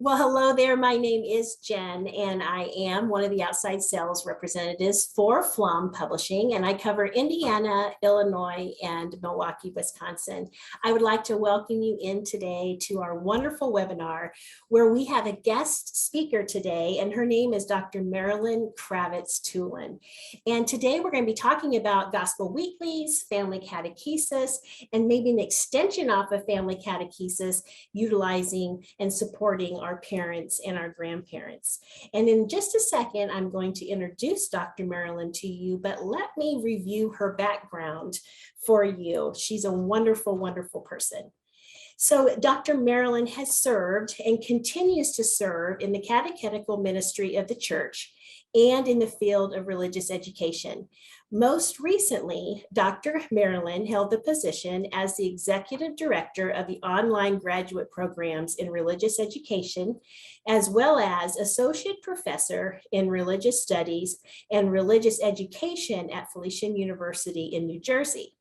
Well, hello there. My name is Jen, and I am one of the outside sales representatives for Pflaum Publishing, and I cover Indiana, Illinois, and Milwaukee, Wisconsin. I would like to welcome you in today to our wonderful webinar where we have a guest speaker today, and her name is Dr. Marylin Kravatz-Toolan. And today we're going to be talking about Gospel Weeklies, Family Catechesis, and maybe an extension off of Family Catechesis, utilizing and supporting our parents and our grandparents. And in just a second, I'm going to introduce Dr. Marylin to you, but let me review her background for you. She's a wonderful, wonderful person. So Dr. Marylin has served and continues to serve in the catechetical ministry of the church and in the field of religious education. Most recently, Dr. Marylin held the position as the executive director of the online graduate programs in religious education, as well as associate professor in religious studies and religious education at Felician University in New Jersey.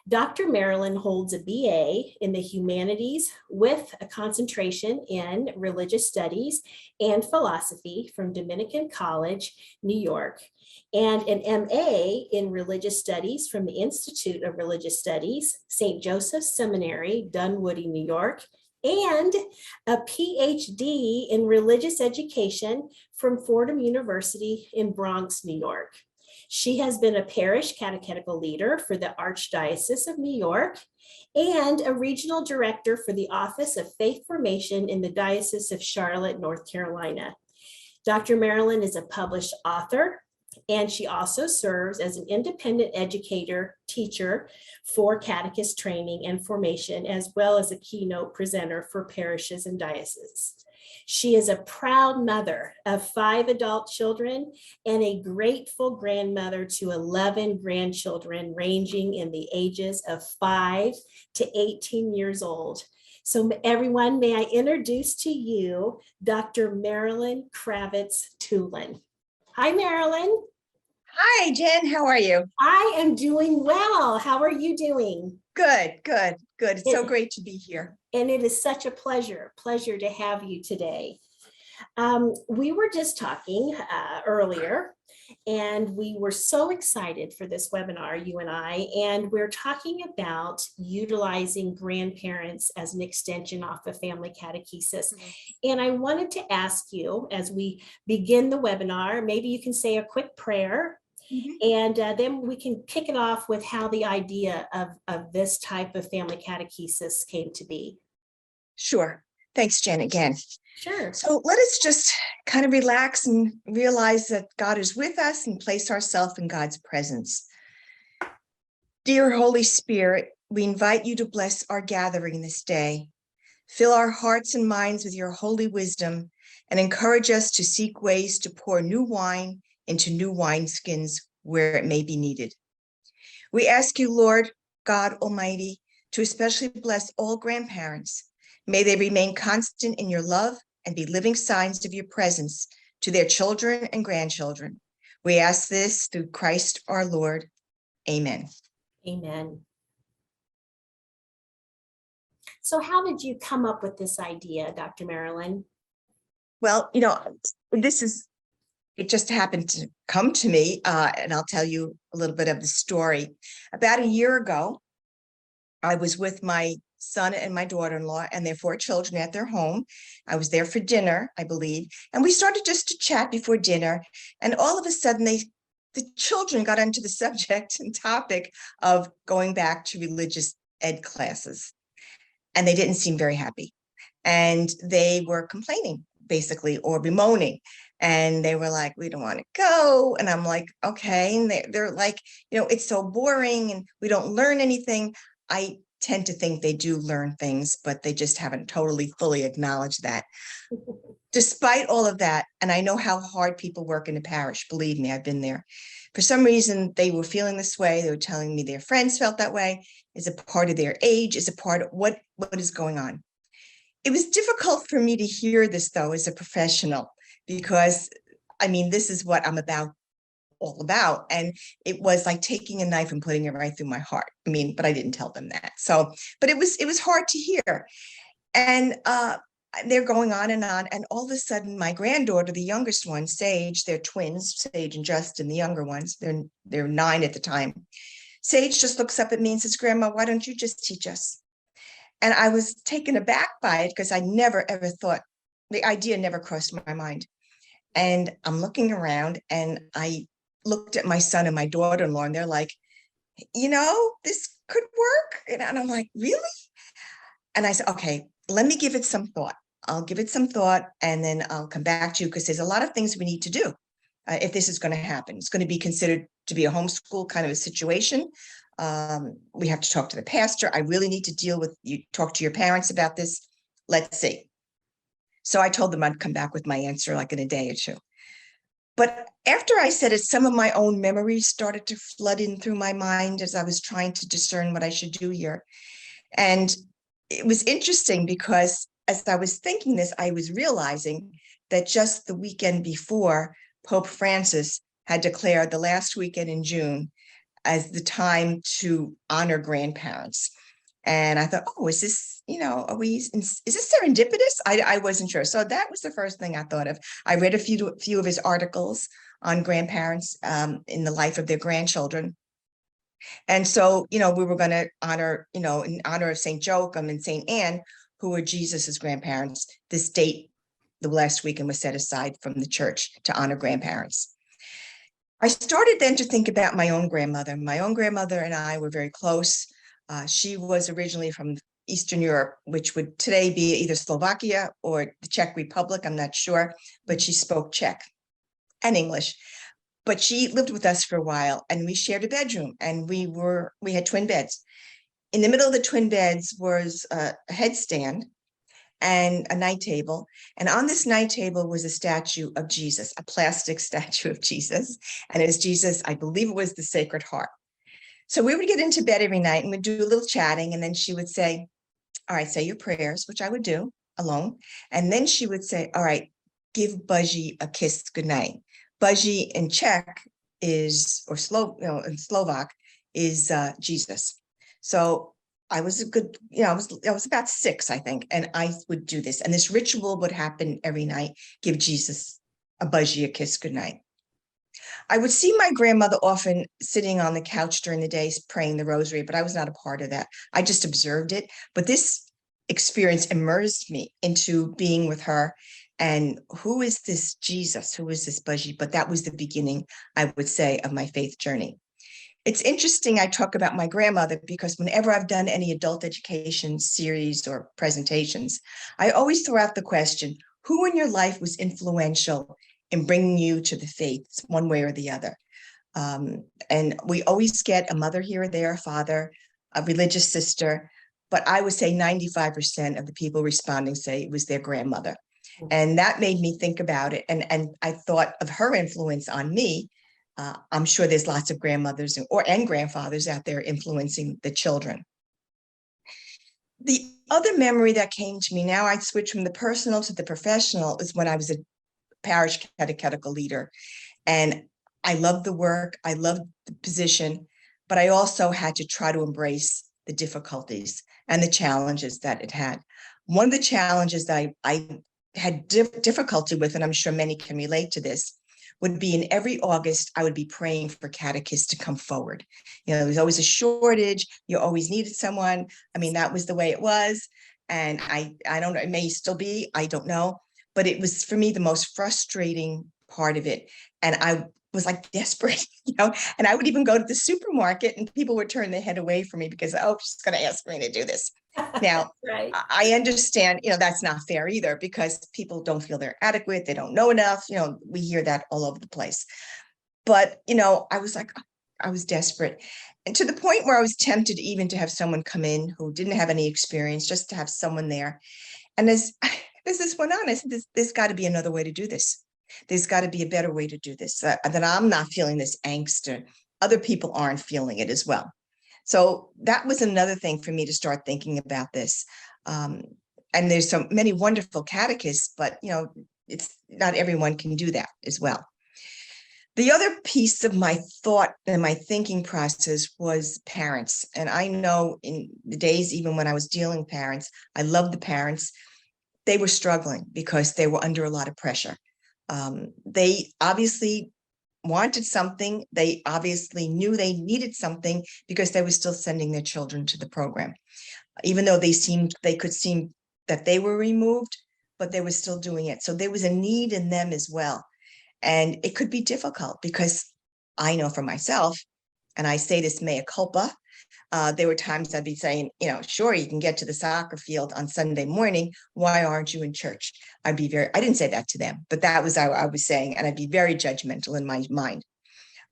Dr. Marylin holds a BA in the humanities with a concentration in religious studies and philosophy from Dominican College, New York, and an MA in religious studies from the Institute of Religious Studies, St. Joseph's Seminary, Dunwoody, New York, and a PhD in religious education from Fordham University in Bronx, New York. She has been a parish catechetical leader for the Archdiocese of New York and a regional director for the Office of Faith Formation in the Diocese of Charlotte, North Carolina. Dr. Marylin is a published author, and she also serves as an independent educator, teacher for catechist training and formation, as well as a keynote presenter for parishes and dioceses. She is a proud mother of 5 adult children and a grateful grandmother to 11 grandchildren ranging in the ages of 5 to 18 years old. So everyone, may I introduce to you Dr. Marylin Kravatz-Toolan. Hi, Marylin. Hi, Jen. How are you? I am doing well. How are you doing? Good. It's so great to be here. And it is such a pleasure to have you today. We were just talking earlier, and we were so excited for this webinar, you and I, and we're talking about utilizing grandparents as an extension off of family catechesis. And I wanted to ask you, as we begin the webinar, maybe you can say a quick prayer. And then we can kick it off with how the idea of this type of family catechesis came to be. Sure. Thanks, Jen, again. Sure. So let us just kind of relax and realize that God is with us and place ourselves in God's presence. Dear Holy Spirit, we invite you to bless our gathering this day. Fill our hearts and minds with your holy wisdom and encourage us to seek ways to pour new wine into new wineskins where it may be needed. We ask you, Lord God Almighty, to especially bless all grandparents. May they remain constant in your love and be living signs of your presence to their children and grandchildren. We ask this through Christ our Lord. Amen. Amen. So how did you come up with this idea, Dr. Marylin? Well, it just happened to come to me, and I'll tell you a little bit of the story. About a year ago, I was with my son and my daughter-in-law and their 4 children at their home. I was there for dinner, I believe, and we started just to chat before dinner. And all of a sudden, the children got onto the subject and topic of going back to religious ed classes, and they didn't seem very happy. And they were complaining, basically, or bemoaning. And they were like, we don't want to go. And I'm like, okay. And they're like, it's so boring and we don't learn anything. I tend to think they do learn things, but they just haven't totally fully acknowledged that. Despite all of that, and I know how hard people work in the parish, believe me, I've been there. For some reason, they were feeling this way. They were telling me their friends felt that way. Is a part of their age, is a part of what is going on. It was difficult for me to hear this, though, as a professional, because, this is what I'm all about. And it was like taking a knife and putting it right through my heart. But I didn't tell them that. But it was hard to hear. And they're going on. And all of a sudden, my granddaughter, the youngest one, Sage, they're twins, Sage and Justin, the younger ones, they're 9 at the time. Sage just looks up at me and says, Grandma, why don't you just teach us? And I was taken aback by it because I never, ever thought, the idea never crossed my mind. And I'm looking around and I looked at my son and my daughter-in-law and they're like, this could work. And I'm like, really? And I said, okay, let me give it some thought. I'll give it some thought and then I'll come back to you because there's a lot of things we need to do if this is going to happen. It's going to be considered to be a homeschool kind of a situation. We have to talk to the pastor. I really need to deal with you, talk to your parents about this. Let's see. So I told them I'd come back with my answer like in a day or two. But after I said it, some of my own memories started to flood in through my mind as I was trying to discern what I should do here. And it was interesting because as I was thinking this, I was realizing that just the weekend before, Pope Francis had declared the last weekend in June as the time to honor grandparents. And I thought, oh, is this, is this serendipitous? I wasn't sure. So that was the first thing I thought of. I read a few of his articles on grandparents in the life of their grandchildren. And so, we were going to honor, in honor of St. Joachim and St. Anne, who were Jesus's grandparents. This date, the last weekend, was set aside from the church to honor grandparents. I started then to think about my own grandmother. My own grandmother and I were very close. She was originally from Eastern Europe, which would today be either Slovakia or the Czech Republic, I'm not sure, but she spoke Czech and English. But she lived with us for a while and we shared a bedroom and we had twin beds. In the middle of the twin beds was a headstand and a night table. And on this night table was a statue of Jesus, a plastic statue of Jesus. And it was Jesus, I believe it was the Sacred Heart. So we would get into bed every night and we'd do a little chatting. And then she would say, all right, say your prayers, which I would do alone. And then she would say, all right, give Buzzy a kiss goodnight. Buzzy in Czech is, or in Slovak is Jesus. So I was I was about 6, I think, and I would do this. And this ritual would happen every night, give Jesus a Buzzy a kiss goodnight. I would see my grandmother often sitting on the couch during the days praying the rosary, but I was not a part of that. I just observed it. But this experience immersed me into being with her. And who is this Jesus? Who is this Buzzy? But that was the beginning, I would say, of my faith journey. It's interesting I talk about my grandmother because whenever I've done any adult education series or presentations, I always throw out the question, who in your life was influential in bringing you to the faith, one way or the other? And we always get a mother here or there, a father, a religious sister, but I would say 95% of the people responding say it was their grandmother. And that made me think about it. And I thought of her influence on me. I'm sure there's lots of grandmothers and grandfathers out there influencing the children. The other memory that came to me, now I switch from the personal to the professional, is when I was a parish catechetical leader. And I loved the work, I loved the position, but I also had to try to embrace the difficulties and the challenges that it had. One of the challenges that I had difficulty with, and I'm sure many can relate to this, would be in every August, I would be praying for catechists to come forward. There was always a shortage. You always needed someone. I mean, that was the way it was. And I don't know, it may still be, I don't know, but it was for me the most frustrating part of it. And I was like desperate, and I would even go to the supermarket and people would turn their head away from me because, oh, she's going to ask me to do this. Now, right. I understand, that's not fair either because people don't feel they're adequate. They don't know enough. We hear that all over the place. But, I was like, I was desperate. And to the point where I was tempted even to have someone come in who didn't have any experience, just to have someone there. And as this went on, I said, there's got to be another way to do this. There's got to be a better way to do this. That I'm not feeling this angst, or other people aren't feeling it as well. So that was another thing for me to start thinking about this. And there's so many wonderful catechists, but it's not everyone can do that as well. The other piece of my thought and my thinking process was parents. And I know in the days, even when I was dealing with parents, I loved the parents. they were struggling because they were under a lot of pressure. They obviously wanted something. They obviously knew they needed something because they were still sending their children to the program, even though they could seem that they were removed, but they were still doing it. So there was a need in them as well. And it could be difficult because I know for myself, and I say this mea culpa, there were times I'd be saying, sure, you can get to the soccer field on Sunday morning. Why aren't you in church? I didn't say that to them, but that was how I was saying, and I'd be very judgmental in my mind.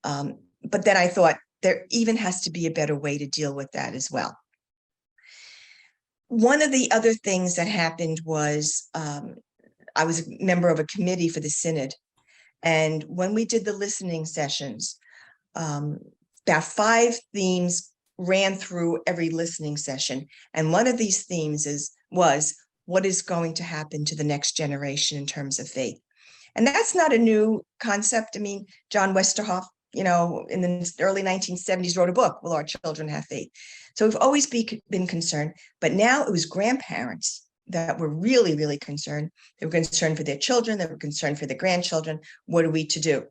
But then I thought there even has to be a better way to deal with that as well. One of the other things that happened was I was a member of a committee for the synod. And when we did the listening sessions, about 5 themes ran through every listening session. And one of these themes was what is going to happen to the next generation in terms of faith. And that's not a new concept. I mean, John Westerhoff, in the early 1970s wrote a book, Will Our Children Have Faith? So we've always been concerned, but now it was grandparents that were really, really concerned. They were concerned for their children. They were concerned for their grandchildren. What are we to do?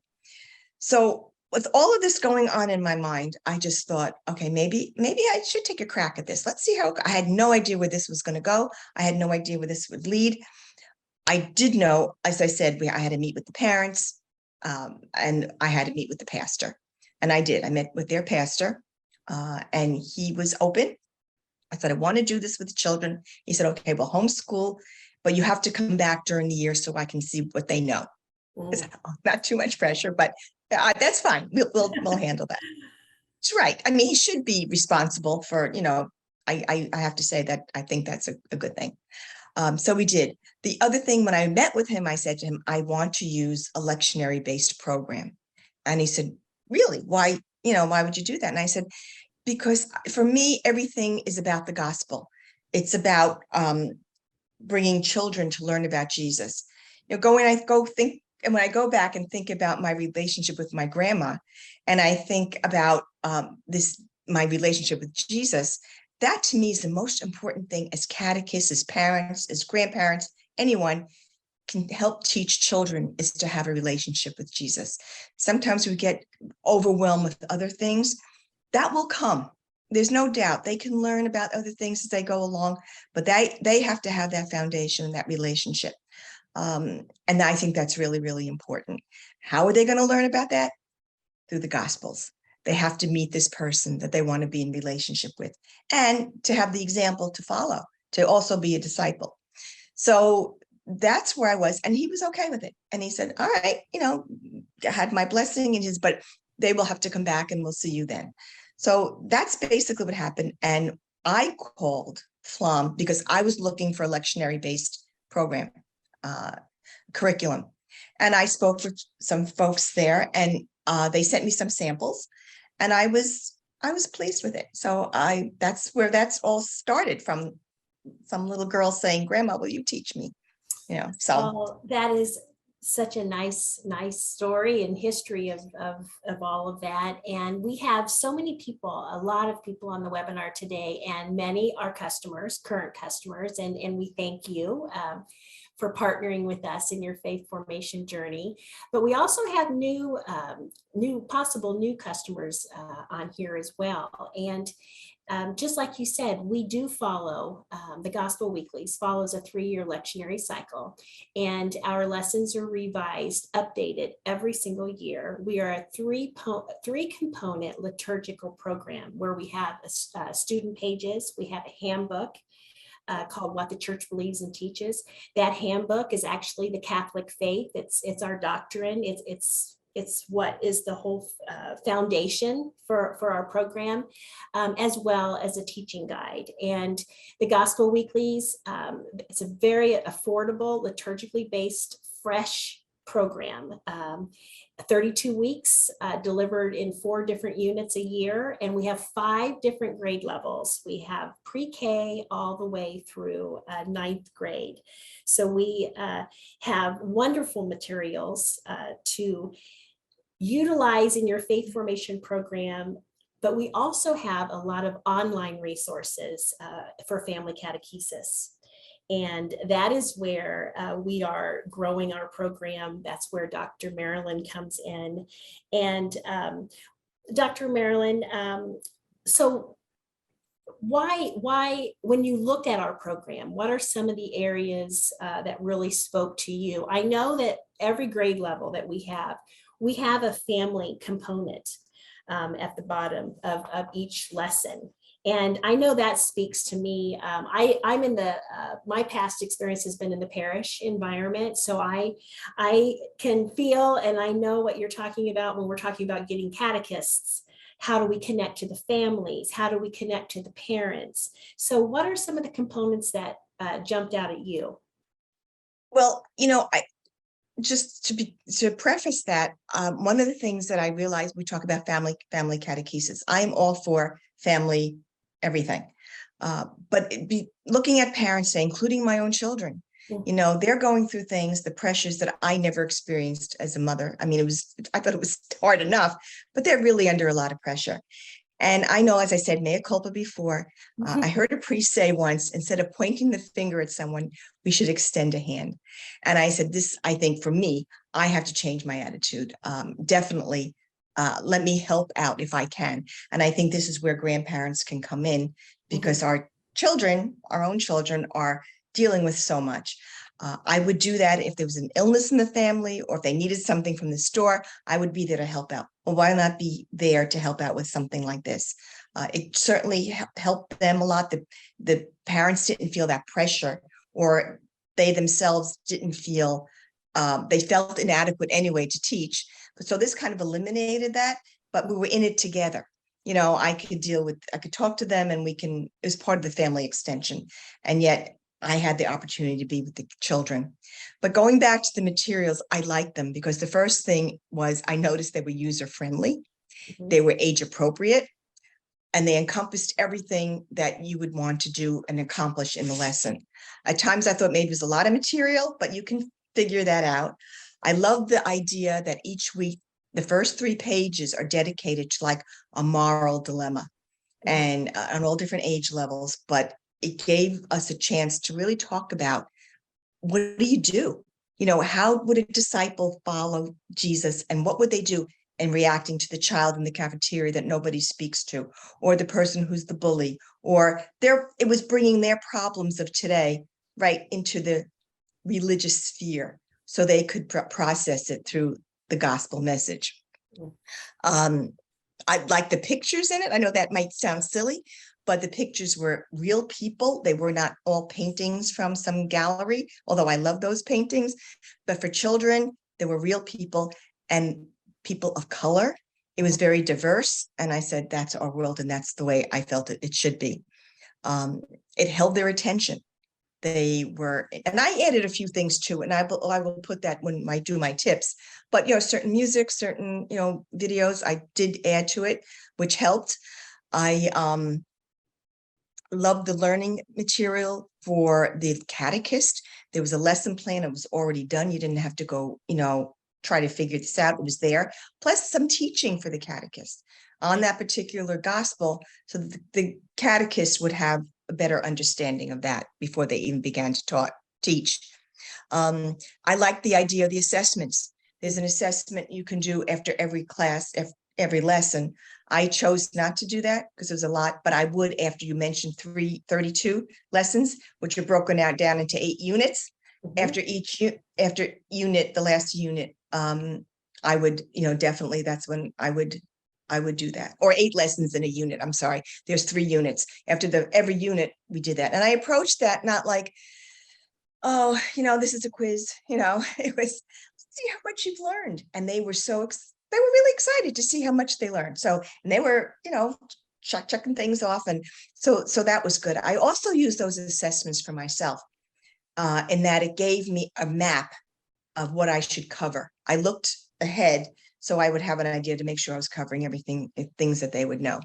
So with all of this going on in my mind, I just thought, okay, maybe I should take a crack at this. Let's see how. I had no idea where this was going to go. I had no idea where this would lead. I did know, as I said, I had to meet with the parents, and I had to meet with the pastor. And I did. I met with their pastor, and he was open. I said, I want to do this with the children. He said, okay, well, homeschool, but you have to come back during the year so I can see what they know. Not too much pressure, but that's fine. We'll handle that. It's right. I mean, he should be responsible for, I have to say that I think that's a good thing. So we did. The other thing, when I met with him, I said to him, I want to use a lectionary-based program. And he said, really? Why would you do that? And I said, because for me, everything is about the gospel. It's about bringing children to learn about Jesus. And when I go back and think about my relationship with my grandma, and I think about my relationship with Jesus, that to me is the most important thing as catechists, as parents, as grandparents, anyone can help teach children is to have a relationship with Jesus. Sometimes we get overwhelmed with other things. That will come. There's no doubt. They can learn about other things as they go along, but they have to have that foundation, that relationship. And I think that's really, really important. How are they going to learn about that? Through the Gospels. They have to meet this person that they want to be in relationship with, and to have the example to follow, to also be a disciple. So that's where I was, and he was okay with it. And he said, all right, I had my blessing but they will have to come back and we'll see you then. So that's basically what happened. And I called Pflaum because I was looking for a lectionary-based program, curriculum. And I spoke with some folks there, and they sent me some samples, and I was pleased with it. So that's where that's all started, from some little girl saying, Grandma, will you teach me? Well, that is such a nice story and history of all of that. And we have so many people, a lot of people on the webinar today, and many are customers, current customers, and we thank you for partnering with us in your faith formation journey. But we also have possible new customers on here as well. And just like you said, we do follow the Gospel Weeklies, follows a 3-year lectionary cycle, and our lessons are revised, updated every single year. We are a three-component liturgical program where we have student pages, we have a handbook called What the Church Believes and Teaches. That handbook is actually the Catholic faith. It's our doctrine. It's what is the whole foundation for our program, as well as a teaching guide. And the Gospel Weeklies, it's a very affordable, liturgically based, fresh program. 32 weeks delivered in 4 different units a year. And we have 5 different grade levels. We have pre-K all the way through 9th grade. So we have wonderful materials to utilize in your faith formation program, but we also have a lot of online resources for family catechesis. And that is where we are growing our program. That's where Dr. Marylin comes in. And Dr. Marylin, so why, when you look at our program, what are some of the areas that really spoke to you? I know that every grade level that we have a family component at the bottom of each lesson. And I know that speaks to me. I'm in my past experience has been in the parish environment. So I can feel, and I know what you're talking about when we're talking about getting catechists. How do we connect to the families? How do we connect to the parents? So what are some of the components that jumped out at you? Well, I just to preface that, one of the things that I realized, we talk about family catechesis. I'm all for family everything, but looking at parents, including my own children, they're going through things, the pressures that I never experienced as a mother. I mean, I thought it was hard enough, but they're really under a lot of pressure. And I know, as I said, mea culpa before, I heard a priest say once, instead of pointing the finger at someone, we should extend a hand. And I said, I think for me, I have to change my attitude. Definitely let me help out if I can. And I think this is where grandparents can come in, because our own children are dealing with so much. I would do that if there was an illness in the family, or if they needed something from the store, I would be there to help out. Well, why not be there to help out with something like this? It certainly helped them a lot. The parents didn't feel that pressure, or they themselves didn't feel, they felt inadequate anyway to teach. So this kind of eliminated that, but we were in it together. I could talk to them, and it was part of the family extension. And yet I had the opportunity to be with the children. But going back to the materials, I liked them because the first thing was I noticed they were user-friendly, they were age-appropriate, and they encompassed everything that you would want to do and accomplish in the lesson. At times I thought maybe it was a lot of material, but you can figure that out. I love the idea that each week, the first 3 pages are dedicated to like a moral dilemma, and on all different age levels, but it gave us a chance to really talk about, what do you do? How would a disciple follow Jesus, and what would they do in reacting to the child in the cafeteria that nobody speaks to, or the person who's the bully, or it was bringing their problems of today right into the religious sphere so they could process it through the gospel message. I like the pictures in it. I know that might sound silly, but the pictures were real people. They were not all paintings from some gallery, although I love those paintings. But for children, there were real people and people of color. It was very diverse. And I said, that's our world. And that's the way I felt it should be. It held their attention. And I added a few things too, and I will put that when I do my tips, but, certain music, certain, videos I did add to it, which helped. I loved the learning material for the catechist. There was a lesson plan. It was already done. You didn't have to go, try to figure this out. It was there, plus some teaching for the catechist on that particular gospel, so that the catechist would have a better understanding of that before they even began to teach. I like the idea of the assessments. There's an assessment you can do after every class, every lesson. I chose not to do that because it was a lot, but I would after you mentioned 32 lessons, which are broken out down into 8 units. After unit, the last unit, I would, definitely that's when I would do that, or 8 lessons in a unit. I'm sorry. There's 3 units. After every unit, we did that. And I approached that not like, oh, this is a quiz, it was, see how much you've learned. And they were they were really excited to see how much they learned. So, and they were, checking things off. And so that was good. I also used those assessments for myself, in that it gave me a map of what I should cover. I looked ahead, so I would have an idea to make sure I was covering everything, things that they would know.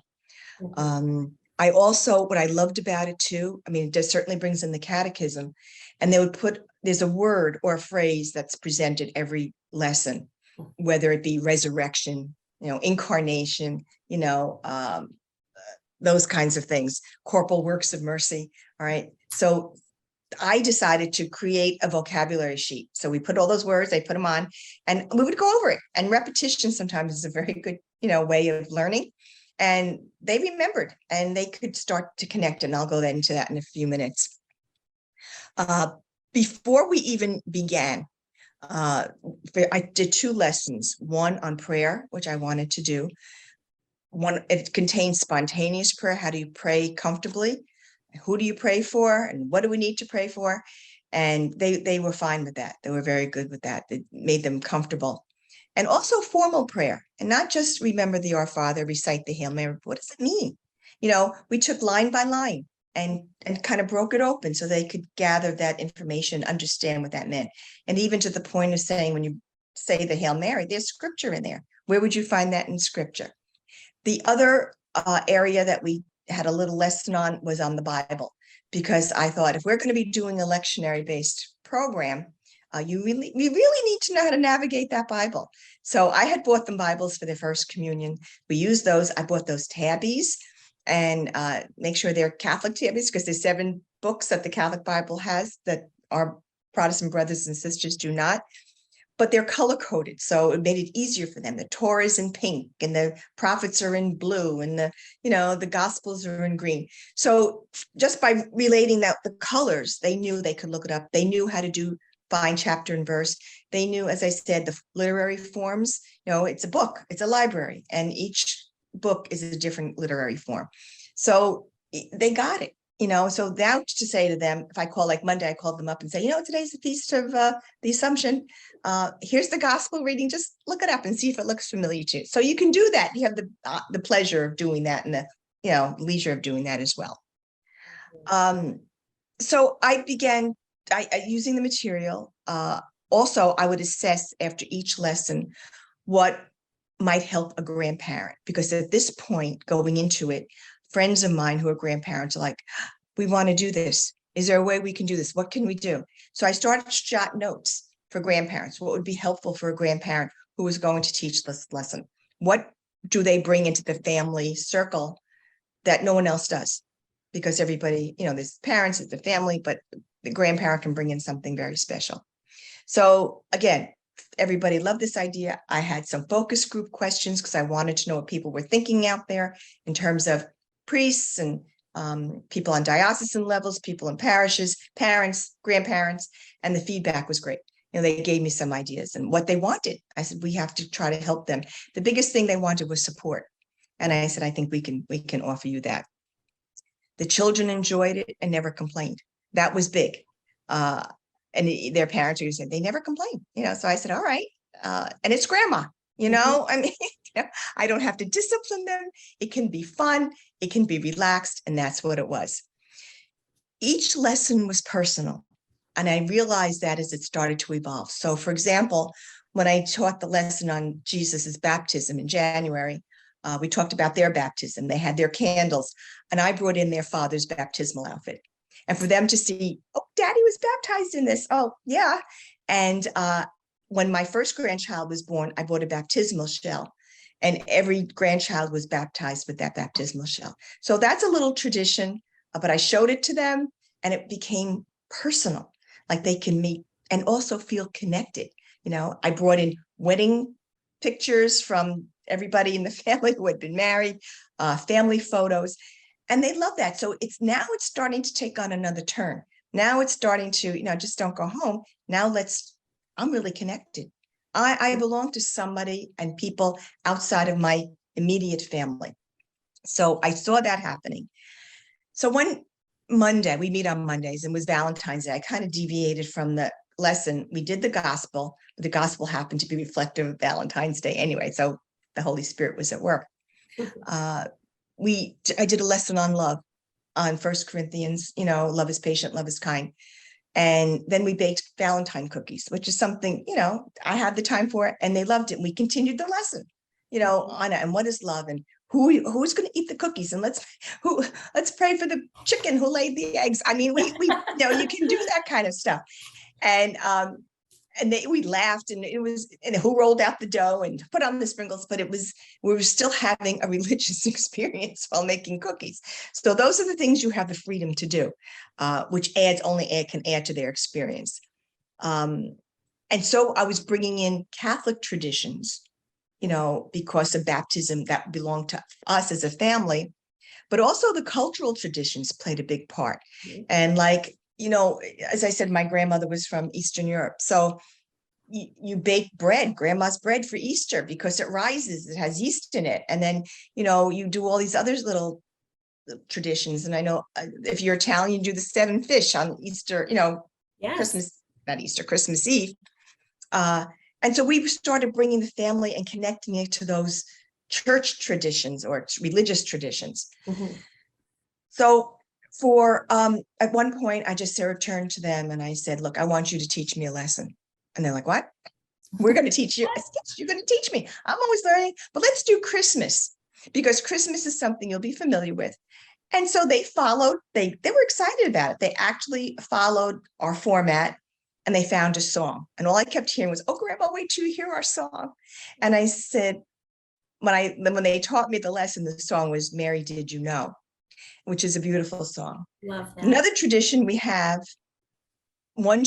What I loved about it too, it just certainly brings in the catechism, and there's a word or a phrase that's presented every lesson, whether it be resurrection, incarnation, those kinds of things, corporal works of mercy. All right. So I decided to create a vocabulary sheet. So we put all those words, I put them on, and we would go over it. And repetition sometimes is a very good, way of learning. And they remembered and they could start to connect. And I'll go into that in a few minutes. Before we even began, I did 2 lessons, one on prayer, which I wanted to do. One, it contains spontaneous prayer. How do you pray comfortably? Who do you pray for? And what do we need to pray for? And they were fine with that. They were very good with that. It made them comfortable. And also formal prayer, and not just remember the Our Father, recite the Hail Mary. What does it mean? We took line by line and kind of broke it open so they could gather that information, understand what that meant. And even to the point of saying, when you say the Hail Mary, there's scripture in there. Where would you find that in scripture? The other area that we had a little lesson on was on the Bible, because I thought if we're going to be doing a lectionary based program, we really need to know how to navigate that Bible. So I had bought them Bibles for their first communion. We used those. I bought those tabbies and make sure they're Catholic tabbies, because there's 7 books that the Catholic Bible has that our Protestant brothers and sisters do not. But they're color coded, so it made it easier for them. The Torah is in pink, and the prophets are in blue, and the Gospels are in green. So just by relating that the colors, they knew they could look it up. They knew how to find chapter and verse. They knew, as I said, the literary forms. It's a book, it's a library, and each book is a different literary form. So they got it. So now to say to them, if I call like Monday, I called them up and say, today's the feast of the Assumption. Here's the gospel reading. Just look it up and see if it looks familiar to you. So you can do that. You have the pleasure of doing that and the leisure of doing that as well. So I began using the material. Also, I would assess after each lesson what might help a grandparent, because at this point, going into it, friends of mine who are grandparents are like, we want to do this. Is there a way we can do this? What can we do? So I started to jot notes for grandparents. What would be helpful for a grandparent who is going to teach this lesson? What do they bring into the family circle that no one else does? Because everybody, there's parents, it's the family, but the grandparent can bring in something very special. So again, everybody loved this idea. I had some focus group questions because I wanted to know what people were thinking out there in terms of priests and people on diocesan levels, people in parishes, parents, grandparents, and the feedback was great. They gave me some ideas and what they wanted. I said, we have to try to help them. The biggest thing they wanted was support. And I said, I think we can offer you that. The children enjoyed it and never complained. That was big. And their parents would say, they never complain. So I said, all right. And it's grandma, I mean, I don't have to discipline them. It can be fun. It can be relaxed. And that's what it was. Each lesson was personal. And I realized that as it started to evolve. So for example, when I taught the lesson on Jesus's baptism in January, we talked about their baptism. They had their candles, and I brought in their father's baptismal outfit. And for them to see, oh, Daddy was baptized in this. Oh, yeah. And when my first grandchild was born, I bought a baptismal shell, and every grandchild was baptized with that baptismal shell. So that's a little tradition, but I showed it to them, and it became personal, like they can meet and also feel connected. I brought in wedding pictures from everybody in the family who had been married, family photos, and they love that. So it's starting to take on another turn. Now it's starting to, just don't go home. Now I'm really connected. I belong to somebody and people outside of my immediate family. So I saw that happening. So one Monday, we meet on Mondays, and it was Valentine's Day. I kind of deviated from the lesson. We did the gospel, but the gospel happened to be reflective of Valentine's Day anyway. So the Holy Spirit was at work. I did a lesson on love, on 1 Corinthians, love is patient, love is kind. And then we baked Valentine cookies, which is something, I had the time for it, and they loved it. And we continued the lesson, on it. And what is love, and who's going to eat the cookies, and let's pray for the chicken who laid the eggs. I mean, we you can do that kind of stuff. And and we laughed, and and who rolled out the dough and put on the sprinkles, but we were still having a religious experience while making cookies. So those are the things you have the freedom to do, which can add to their experience. And so I was bringing in Catholic traditions, because of baptism that belonged to us as a family, but also the cultural traditions played a big part. And as I said, my grandmother was from Eastern Europe. So you bake bread, grandma's bread for Easter, because it rises, it has yeast in it. And then, you do all these other little traditions. And I know if you're Italian, you do the 7 fish on Easter, Yes. Christmas Eve. And so we started bringing the family and connecting it to those church traditions or religious traditions. Mm-hmm. So at one point, I just returned to them and I said, look, I want you to teach me a lesson. And they're like, what? We're going to teach you. I said, yes, you're going to teach me. I'm always learning, but let's do Christmas, because Christmas is something you'll be familiar with. And so they followed, they were excited about it. They actually followed our format, and they found a song. And all I kept hearing was, oh, Grandma, wait till you hear our song. And I said, when they taught me the lesson, the song was Mary, Did You Know? Which is a beautiful song. Love that. Another tradition we have, one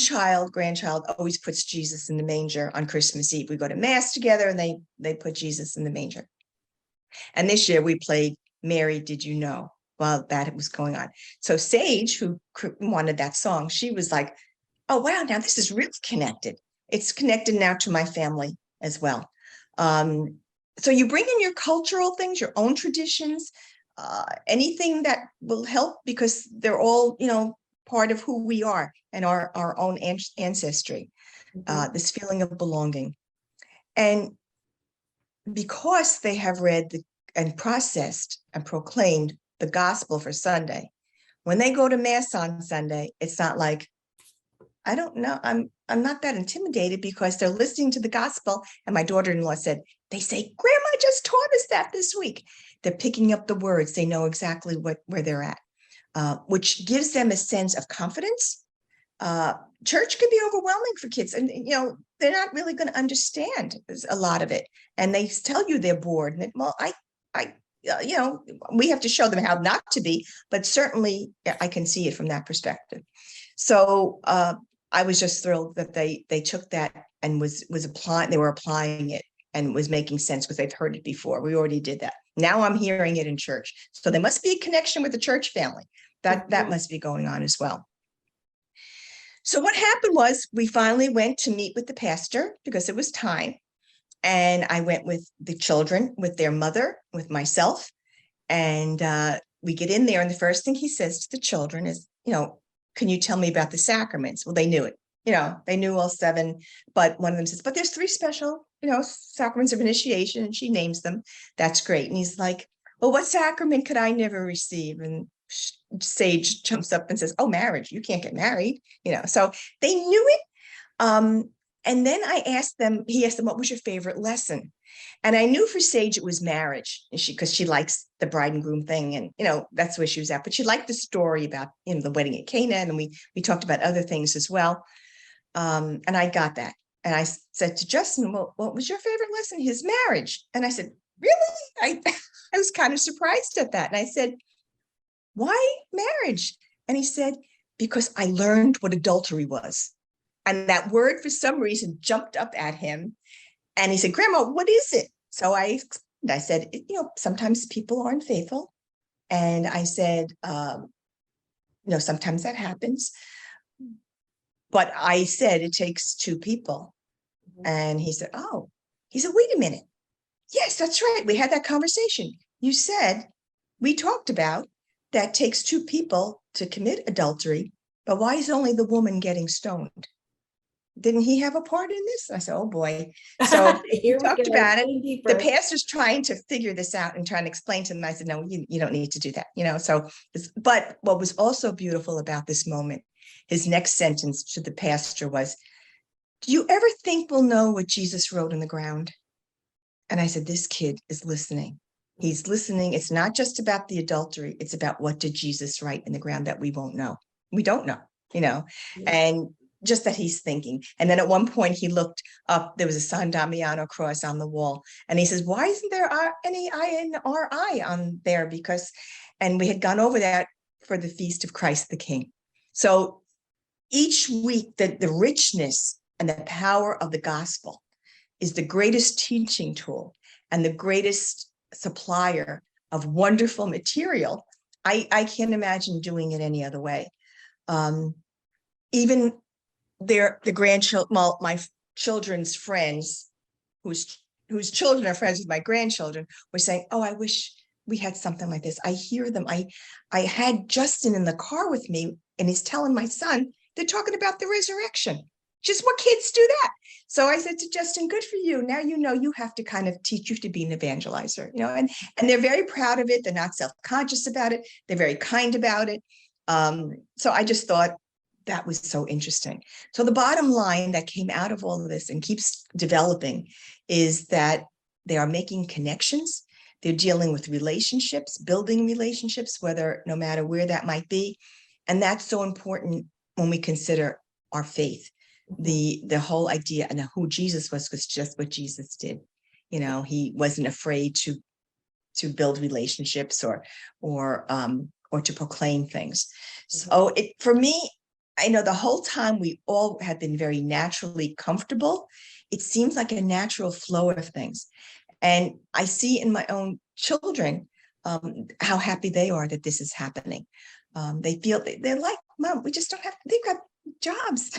grandchild always puts Jesus in the manger on Christmas Eve. We go to Mass together and they put Jesus in the manger. And this year we played Mary, Did You Know? While that was going on. So Sage, who wanted that song, she was like, oh, wow, now this is really connected. It's connected now to my family as well. So you bring in your cultural things, your own traditions, anything that will help, because they're all, part of who we are and our own ancestry, this feeling of belonging. And because they have read and processed and proclaimed the gospel for Sunday, when they go to Mass on Sunday, it's not like, I don't know, I'm not that intimidated, because they're listening to the gospel. And my daughter-in-law said, they say, Grandma just taught us that this week. They're picking up the words. They know exactly where they're at, which gives them a sense of confidence. Church can be overwhelming for kids, and they're not really going to understand a lot of it. And they tell you they're bored. And well, we have to show them how not to be, but certainly I can see it from that perspective. So I was just thrilled that they took that and was applying. They were applying it and was making sense, because they've heard it before. We already did that. Now I'm hearing it in church. So there must be a connection with the church family. That must be going on as well. So what happened was we finally went to meet with the pastor, because it was time. And I went with the children, with their mother, with myself. And we get in there, and the first thing he says to the children is, can you tell me about the sacraments? Well, they knew it. They knew all 7, but one of them says, but there's 3 special, sacraments of initiation, and she names them. That's great. And he's like, well, what sacrament could I never receive? And Sage jumps up and says, oh, marriage. You can't get married. So they knew it. And then he asked them, what was your favorite lesson? And I knew for Sage, it was marriage, because she likes the bride and groom thing. And, that's where she was at. But she liked the story about, the wedding at Cana. And we talked about other things as well. And I got that. And I said to Justin, well, what was your favorite lesson? His marriage. And I said, really? I was kind of surprised at that. And I said, why marriage? And he said, because I learned what adultery was. And that word, for some reason, jumped up at him. And he said, Grandma, what is it? So I said, sometimes people are unfaithful. And I said, sometimes that happens. But I said, it takes 2 people. And he said, wait a minute. Yes, that's right. We had that conversation. You said, we talked about that takes 2 people to commit adultery, but why is only the woman getting stoned? Didn't he have a part in this? I said, oh boy. So we talked about it. The pastor's trying to figure this out and trying to explain to them. I said, no, you don't need to do that. But what was also beautiful about this moment, his next sentence to the pastor was, do you ever think we'll know what Jesus wrote in the ground? And I said, this kid is listening. He's listening. It's not just about the adultery. It's about what did Jesus write in the ground that we won't know. We don't know, And just that he's thinking. And then at one point he looked up, there was a San Damiano cross on the wall. And he says, why isn't there any INRI on there? And we had gone over that for the Feast of Christ the King. So each week, the richness and the power of the gospel is the greatest teaching tool and the greatest supplier of wonderful material. I can't imagine doing it any other way. Even the grandchildren, my children's friends, whose children are friends with my grandchildren, were saying, oh, I wish we had something like this. I hear them. I had Justin in the car with me, and he's telling my son, they're talking about the resurrection. Just what kids do that. So I said to Justin, good for you. Now you know you have to kind of teach you to be an evangelizer, and they're very proud of it. They're not self-conscious about it. They're very kind about it. So I just thought that was so interesting. So the bottom line that came out of all of this and keeps developing is that they are making connections. They're dealing with relationships, building relationships, no matter where that might be. And that's so important when we consider our faith. The whole idea and who Jesus was just what Jesus did. He wasn't afraid to build relationships or to proclaim things. So for me, I know the whole time we all have been very naturally comfortable. It seems like a natural flow of things. And I see in my own children how happy they are that this is happening. They feel they're like, Mom, we just don't have, they've got jobs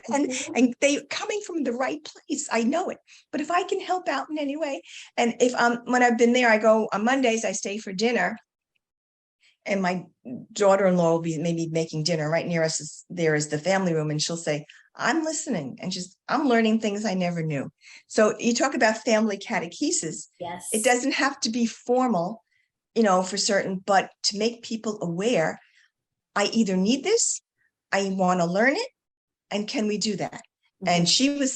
and they coming from the right place. I know it, but if I can help out in any way, and if when I've been there, I go on Mondays, I stay for dinner, and my daughter-in-law will be maybe making dinner right near us. There is the family room, and she'll say, I'm listening, and I'm learning things I never knew. So you talk about family catechesis. Yes, it doesn't have to be formal, for certain, but to make people aware, I either need this, I want to learn it, and can we do that? And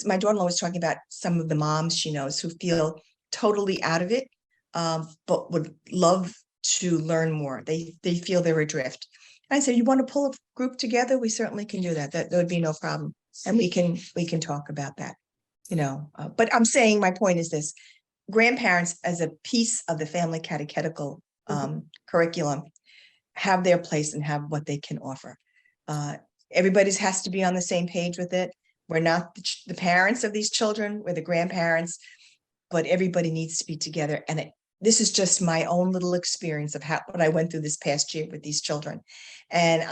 my daughter-in-law was talking about some of the moms she knows who feel totally out of it, but would love to learn more. They feel they're adrift. And I said, you want to pull a group together? We certainly can do that. That would be no problem. And we can talk about that, but I'm saying my point is this: grandparents, as a piece of the family catechetical curriculum, have their place and have what they can offer. Everybody's has to be on the same page with it. We're not the parents of these children, we're the grandparents, but everybody needs to be together. And this is just my own little experience of what I went through this past year with these children. And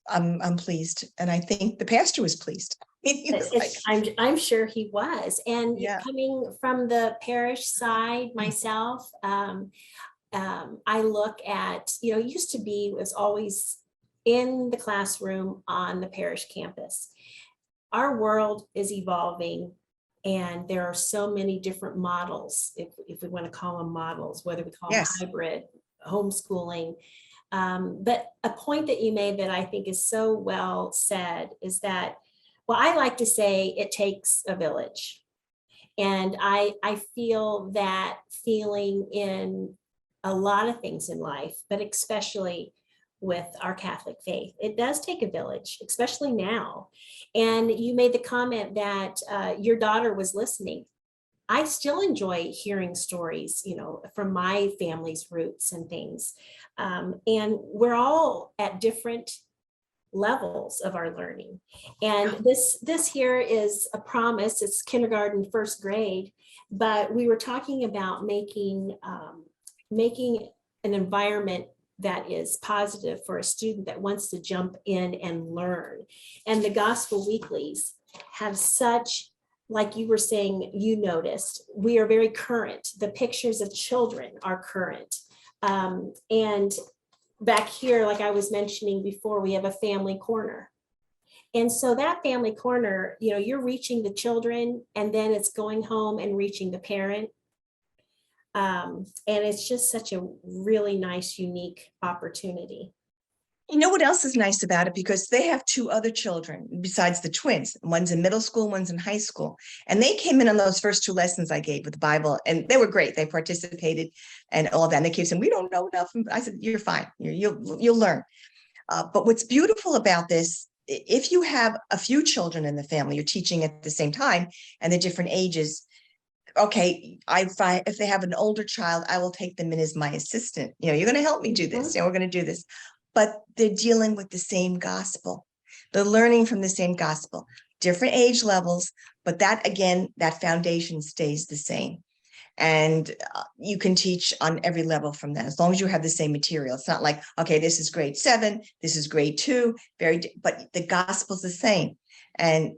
I'm pleased. And I think the pastor was pleased. I'm sure he was. And Yeah. Coming from the parish side myself, I look at, used to be, was always in the classroom on the parish campus. Our world is evolving, and there are so many different models, if we want to call them models, whether we call them hybrid, homeschooling. But a point that you made that I think is so well said is that, well, I like to say it takes a village. And I feel that feeling in a lot of things in life, but especially with our Catholic faith. It does take a village, especially now. And you made the comment that your daughter was listening. I still enjoy hearing stories, from my family's roots and things. And we're all at different levels of our learning. And this here is a promise. It's kindergarten, first grade, but we were talking about making an environment that is positive for a student that wants to jump in and learn. And the Gospel Weeklies have such, like you were saying, you noticed, we are very current. The pictures of children are current. And back here, like I was mentioning before, we have a family corner. And so that family corner, you're reaching the children, and then it's going home and reaching the parent. And it's just such a really nice, unique opportunity. You know what else is nice about it? Because they have two other children besides the twins. One's in middle school, one's in high school. And they came in on those first two lessons I gave with the Bible, and they were great. They participated and all that. And they kept saying, we don't know enough. I said, you're fine. You'll learn. But what's beautiful about this if you have a few children in the family, you're teaching at the same time and they're different ages. Okay, if they have an older child, I will take them in as my assistant. You're going to help me do this. We're going to do this. But they're dealing with the same gospel. They're learning from the same gospel, different age levels, but that, again, that foundation stays the same. And you can teach on every level from that, as long as you have the same material. It's not like, okay, this is grade 7, this is grade 2, but the gospel's the same. And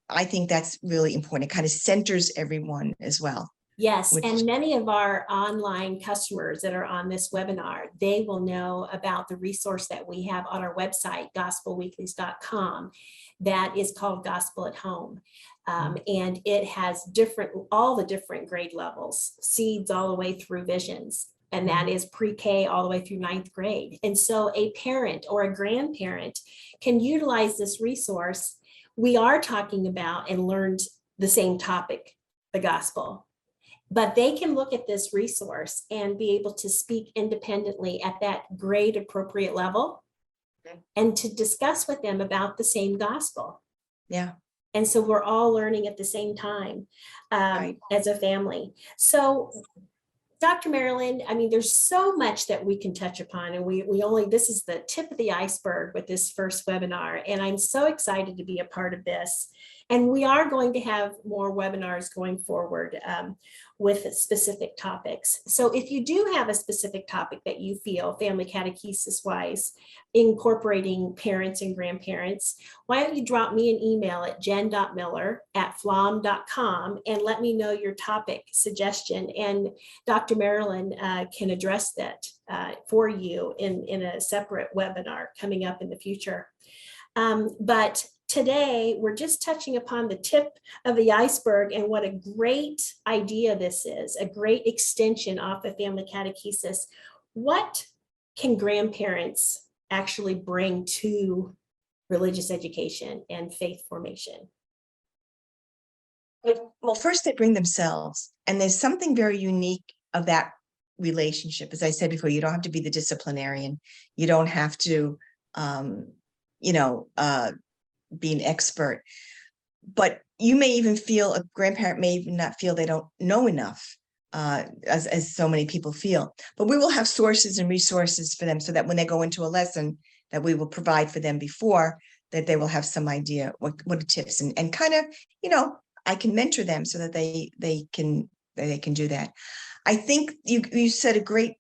I think that's really important. It kind of centers everyone as well. Yes, and many of our online customers that are on this webinar, they will know about the resource that we have on our website, gospelweeklies.com, that is called Gospel at Home. And it has all the different grade levels, seeds all the way through visions. And that is pre-K all the way through 9th grade. And so a parent or a grandparent can utilize this resource. We are talking about and learned the same topic, the gospel, but they can look at this resource and be able to speak independently at that grade appropriate level and to discuss with them about the same gospel. Yeah. And so we're all learning at the same time as a family. So Dr. Marylin, I mean, there's so much that we can touch upon, and this is the tip of the iceberg with this first webinar, and I'm so excited to be a part of this. And we are going to have more webinars going forward with specific topics. So if you do have a specific topic that you feel family catechesis wise, incorporating parents and grandparents, why don't you drop me an email at jen.miller@pflaum.com and let me know your topic suggestion. And Dr. Marylin can address that for you in a separate webinar coming up in the future. But today, we're just touching upon the tip of the iceberg and what a great idea this is, a great extension off of family catechesis. What can grandparents actually bring to religious education and faith formation? Well, first they bring themselves, and there's something very unique of that relationship. As I said before, you don't have to be the disciplinarian. You don't have to, be an expert, but you may even feel, a grandparent may even not feel they don't know enough, as so many people feel. But we will have sources and resources for them so that when they go into a lesson that we will provide for them before, that they will have some idea what are tips and kind of, I can mentor them so that they can do that. I think you said a great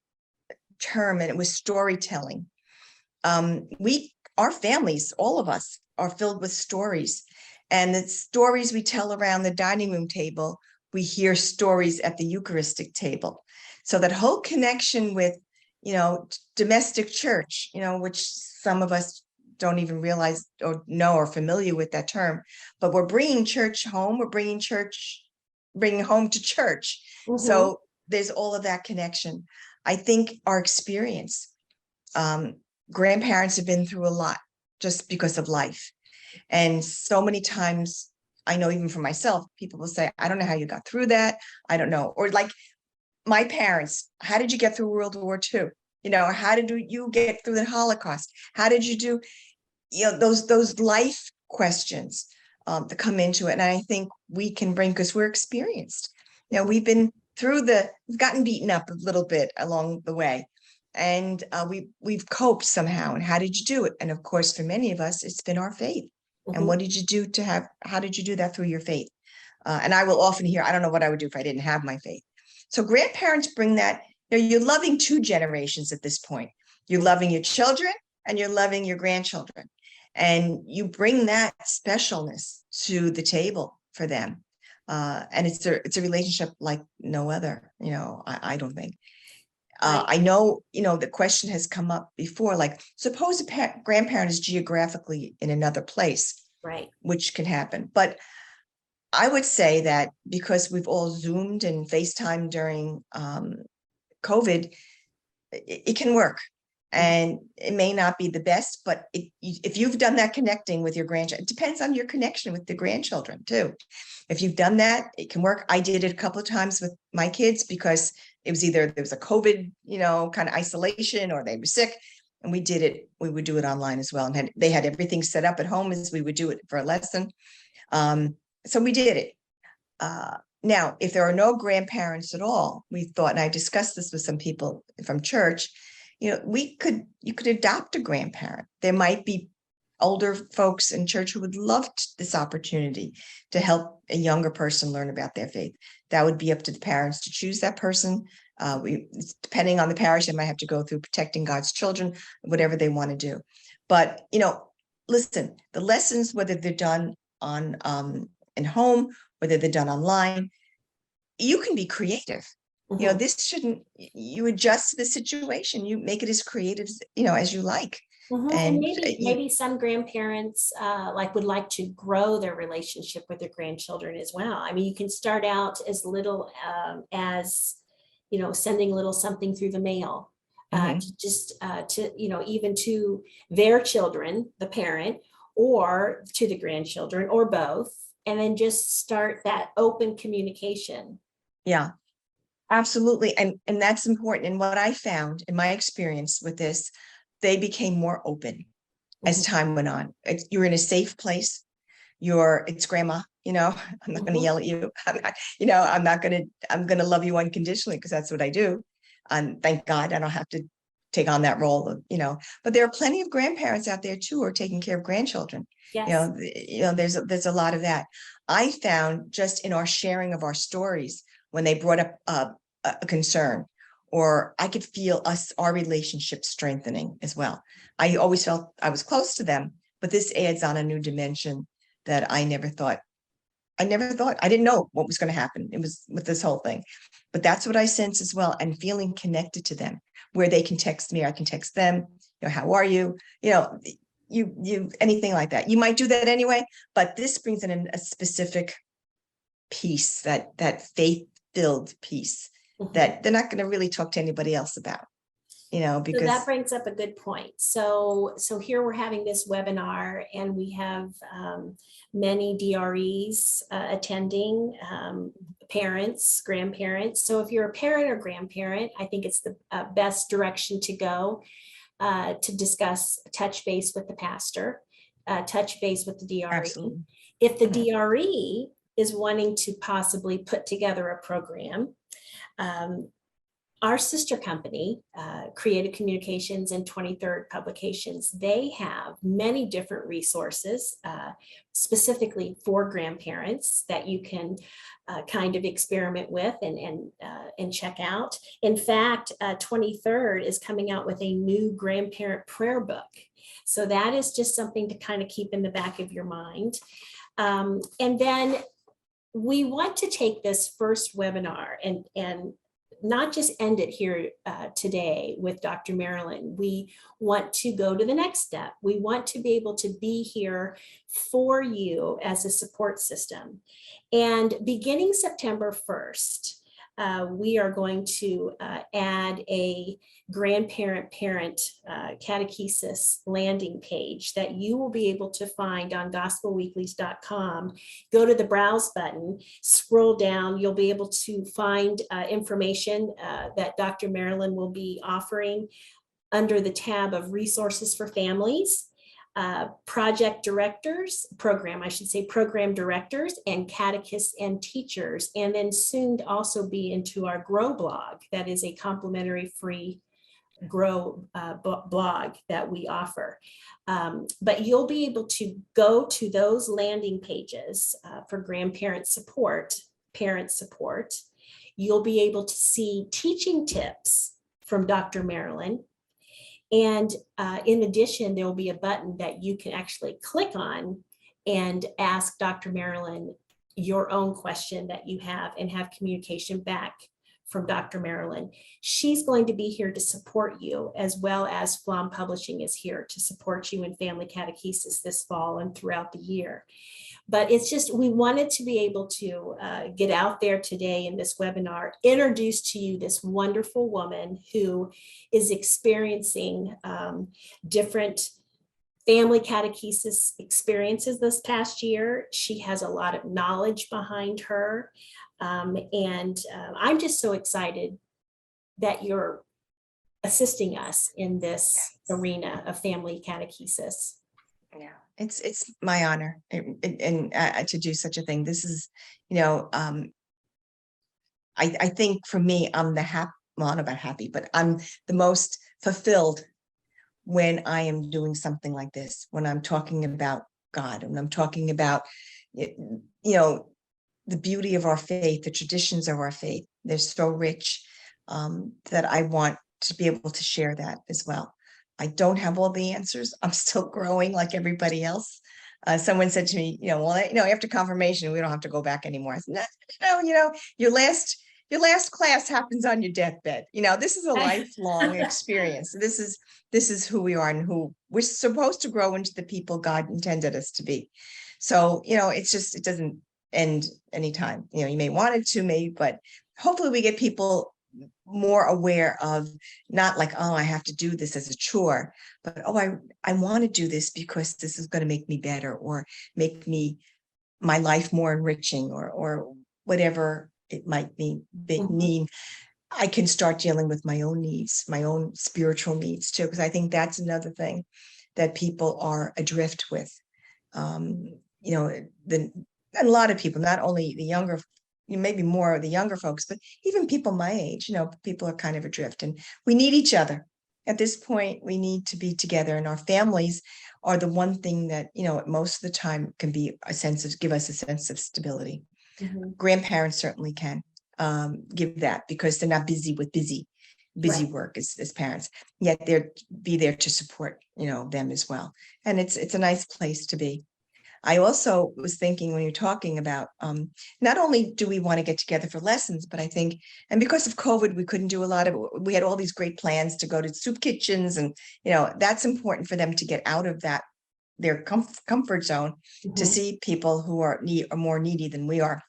term, and it was storytelling. Our families, all of us, are filled with stories, and the stories we tell around the dining room table, we hear stories at the Eucharistic table. So that whole connection with, domestic church, which some of us don't even realize or know or familiar with that term, but we're bringing church home. We're bringing home to church. Mm-hmm. So there's all of that connection. I think our experience, grandparents have been through a lot just because of life. And so many times, I know even for myself, people will say, I don't know how you got through that. I don't know. Or like my parents, how did you get through World War II? How did you get through the Holocaust? How did you do, those life questions that come into it. And I think we can bring, because we're experienced. We've been through we've gotten beaten up a little bit along the way. And we've coped somehow. And how did you do it? And of course, for many of us, it's been our faith. Mm-hmm. And what did you do how did you do that through your faith? And I will often hear, I don't know what I would do if I didn't have my faith. So grandparents bring that, you're loving two generations at this point. You're loving your children and you're loving your grandchildren. And you bring that specialness to the table for them. And it's a relationship like no other, I don't think. I know, the question has come up before, like, suppose a grandparent is geographically in another place, right? Which can happen. But I would say that because we've all Zoomed and FaceTime during COVID, it can work. And it may not be the best, but if you've done that connecting with your grandchildren, it depends on your connection with the grandchildren too. If you've done that, it can work. I did it a couple of times with my kids because it was either there was a COVID, kind of isolation, or they were sick. and we did it. We would do it online as well, and they had everything set up at home as we would do it for a lesson. So we did it. Now, if there are no grandparents at all, we thought, and I discussed this with some people from church, you could adopt a grandparent. There might be older folks in church who would love this opportunity to help a younger person learn about their faith. That would be up to the parents to choose that person. Depending on the parish, they might have to go through protecting God's children, whatever they want to do. But, listen, the lessons, whether they're done on in home, whether they're done online, you can be creative. Mhm. You adjust to the situation, you make it as creative, as you like. Mhm. And And maybe some grandparents would like to grow their relationship with their grandchildren as well. I mean, you can start out as little as sending a little something through the mail even to their children, the parent, or to the grandchildren, or both, and then just start that open communication. Yeah, absolutely. And that's important. And what I found in my experience with this, they became more open as time went on. You're in a safe place. It's grandma, I'm not going to yell at you. I'm going to love you unconditionally because that's what I do. And thank God I don't have to take on that role of, but there are plenty of grandparents out there too who are taking care of grandchildren. Yes. There's a lot of that. I found just in our sharing of our stories, when they brought up a concern, or I could feel our relationship strengthening as well. I always felt I was close to them, but this adds on a new dimension that I never thought. I didn't know what was going to happen. It was with this whole thing, but that's what I sense as well. And feeling connected to them, where they can text me, I can text them, how are you? You anything like that. You might do that anyway, but this brings in a specific peace, that faith-filled peace that they're not going to really talk to anybody else about. Because so that brings up a good point. So here we're having this webinar, and we have many DREs attending, parents, grandparents. So if you're a parent or grandparent, I think it's the best direction to go to discuss, touch base with the pastor, touch base with the DRE. Absolutely. If the DRE is wanting to possibly put together a program, our sister company, Creative Communications and 23rd Publications, they have many different resources specifically for grandparents that you can kind of experiment with and check out. In fact, 23rd is coming out with a new grandparent prayer book. So that is just something to kind of keep in the back of your mind. And then we want to take this first webinar and not just end it here today with Dr. Marylin. We want to go to the next step. We want to be able to be here for you as a support system. And beginning September 1st, we are going to add a grandparent-parent catechesis landing page that you will be able to find on gospelweeklies.com. Go to the browse button, scroll down, you'll be able to find information that Dr. Marylin will be offering under the tab of resources for families, program directors, and catechists and teachers, and then soon to also be into our Grow blog. That is a complimentary free Grow blog that we offer. But you'll be able to go to those landing pages for grandparent support, parent support. You'll be able to see teaching tips from Dr. Marylin. And in addition, there will be a button that you can actually click on and ask Dr. Marylin your own question that you have and have communication back from Dr. Marylin. She's going to be here to support you, as well as Pflaum Publishing is here to support you in family catechesis this fall and throughout the year. But it's just, we wanted to be able to get out there today in this webinar, introduce to you this wonderful woman who is experiencing different family catechesis experiences this past year. She has a lot of knowledge behind her. And I'm just so excited that you're assisting us in this arena of family catechesis. Yeah, it's my honor and to do such a thing. This is, I think for me, I'm the well, not about happy, but I'm the most fulfilled when I am doing something like this, when I'm talking about God, when I'm talking about, the beauty of our faith, the traditions of our faith. They're so rich that I want to be able to share that as well. I don't have all the answers. I'm still growing like everybody else. Someone said to me, after confirmation, we don't have to go back anymore. I said, no, your last class happens on your deathbed. This is a lifelong experience. This is who we are and who we're supposed to grow into the people God intended us to be. So, it doesn't end anytime. You may want it to, maybe, but hopefully we get people more aware of not like, oh, I have to do this as a chore, but I want to do this because this is going to make me better or make my life more enriching or whatever it might mean. I can start dealing with my own needs, my own spiritual needs too, because I think that's another thing that people are adrift with. A lot of people, not only the younger, maybe more of the younger folks, but even people my age, people are kind of adrift, and we need each other. At this point, we need to be together, and our families are the one thing that, most of the time can be give us a sense of stability. Mm-hmm. Grandparents certainly can give that because they're not busy with busy right. work as parents, yet they're be there to support, them as well. And it's a nice place to be. I also was thinking when you're talking about not only do we want to get together for lessons, but I think, and because of COVID, we couldn't do a lot of it. We had all these great plans to go to soup kitchens, and that's important for them to get out of their comfort zone, mm-hmm. to see people who are more needy than we are.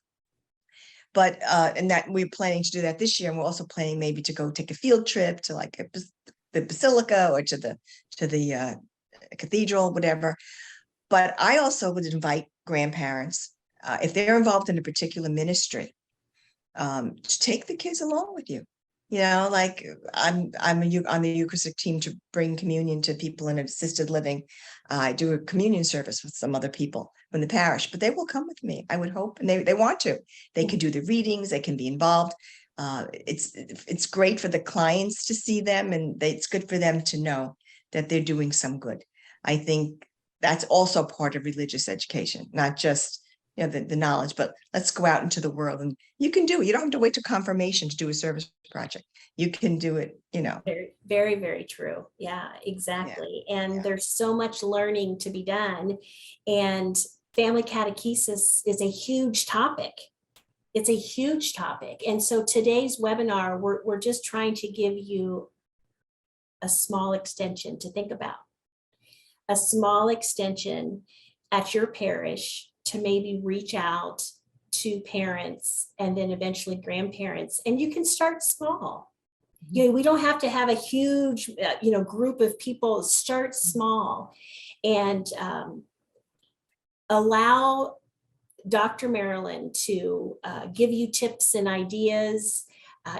But and that we're planning to do that this year, and we're also planning maybe to go take a field trip to like the basilica or to the cathedral, whatever. But I also would invite grandparents, if they're involved in a particular ministry, to take the kids along with you. Like I'm on the Eucharistic team to bring communion to people in assisted living. I do a communion service with some other people from the parish, but they will come with me, I would hope, and they want to. They can do the readings, they can be involved. It's great for the clients to see them, and it's good for them to know that they're doing some good. I think that's also part of religious education, not just the knowledge, but let's go out into the world, and you can do it. You don't have to wait to confirmation to do a service project. You can do it, Very, very, very true. Yeah, exactly. Yeah. And there's so much learning to be done, and family catechesis is a huge topic. It's a huge topic. And so today's webinar, we're just trying to give you a small extension to think about. A small extension at your parish to maybe reach out to parents and then eventually grandparents. And you can start small. We don't have to have a huge, group of people. Start small and allow Dr. Marylin to give you tips and ideas,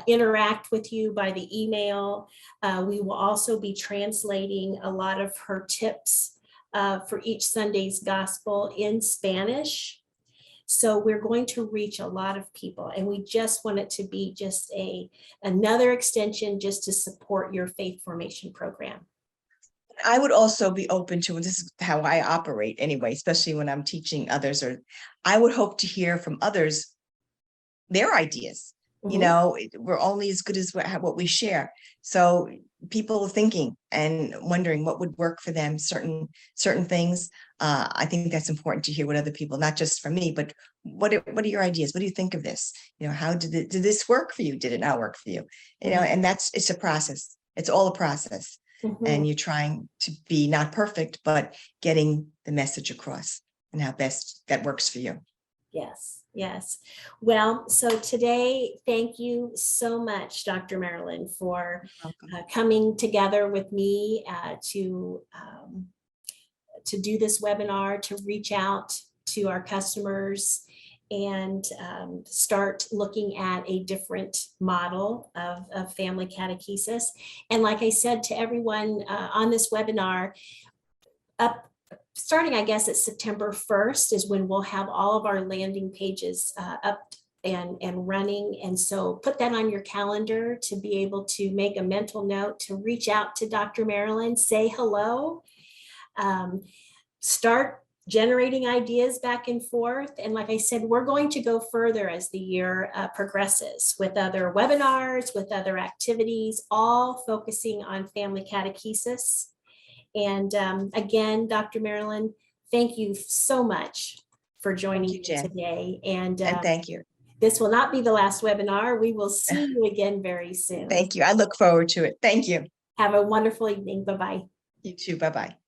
interact with you by the email. We will also be translating a lot of her tips for each Sunday's gospel in Spanish. So we're going to reach a lot of people, and we just want it to be just another extension just to support your faith formation program. I would also be open to, and this is how I operate anyway, especially when I'm teaching others, or I would hope to hear from others their ideas. Mm-hmm. We're only as good as what we share. So people are thinking and wondering what would work for them, certain things. I think that's important to hear what other people, not just from me, but what are your ideas? What do you think of this? How did this work for you? Did it not work for you? And it's a process. It's all a process. Mm-hmm. And you're trying to be not perfect, but getting the message across and how best that works for you. Yes. Well, so today, thank you so much, Dr. Marylin, for coming together with me to do this webinar, to reach out to our customers and start looking at a different model of family catechesis. And like I said to everyone on this webinar, starting, I guess, at September 1st is when we'll have all of our landing pages up and running. And so put that on your calendar to be able to make a mental note, to reach out to Dr. Marylin, say hello, start generating ideas back and forth. And like I said, we're going to go further as the year progresses with other webinars, with other activities, all focusing on family catechesis. And again, Dr. Marylin, thank you so much for joining me today. And thank you. This will not be the last webinar. We will see you again very soon. Thank you. I look forward to it. Thank you. Have a wonderful evening. Bye-bye. You too. Bye-bye.